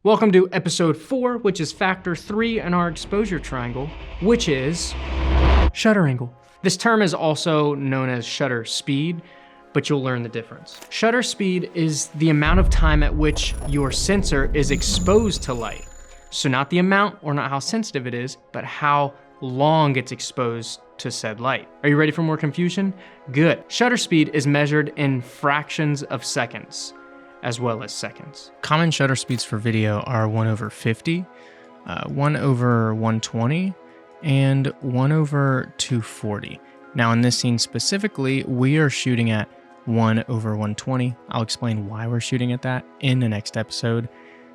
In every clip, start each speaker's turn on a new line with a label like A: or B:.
A: Welcome to episode 4, which is factor 3 in our exposure triangle, which is shutter angle. This term is also known as shutter speed, but you'll learn the difference. Shutter speed is the amount of time at which your sensor is exposed to light. So not the amount or not how sensitive it is, but how long it's exposed to said light. Are you ready for more confusion? Good. Shutter speed is measured in fractions of seconds, as well as seconds. Common shutter speeds for video are 1/50, 1/120, and 1/240. Now in this scene specifically, we are shooting at 1/120. I'll explain why we're shooting at that in the next episode.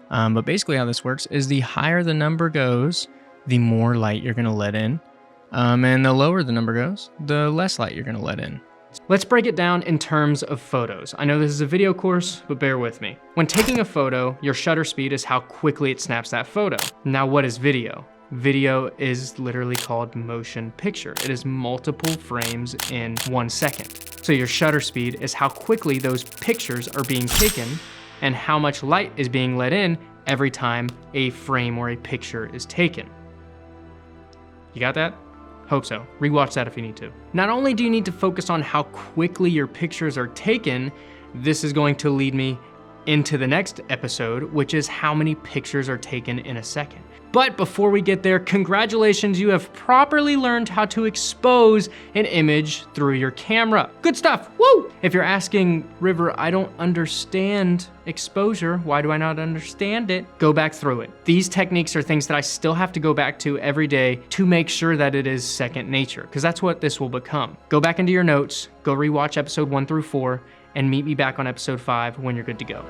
A: But basically how this works is the higher the number goes, the more light you're gonna let in. And the lower the number goes, the less light you're gonna let in. Let's break it down in terms of photos. I know this is a video course, but bear with me. When taking a photo, your shutter speed is how quickly it snaps that photo. Now what is video? Video is literally called motion picture. It is multiple frames in 1 second. So your shutter speed is how quickly those pictures are being taken and how much light is being let in every time a frame or a picture is taken. You got that? Hope so. Rewatch that if you need to. Not only do you need to focus on how quickly your pictures are taken, this is going to lead me into the next episode, which is how many pictures are taken in a second. But before we get there, congratulations, you have properly learned how to expose an image through your camera. Good stuff, woo! If you're asking, River, I don't understand exposure, why do I not understand it? Go back through it. These techniques are things that I still have to go back to every day to make sure that it is second nature, because that's what this will become. Go back into your notes, go rewatch episode 1 through 4, and meet me back on episode 5 when you're good to go.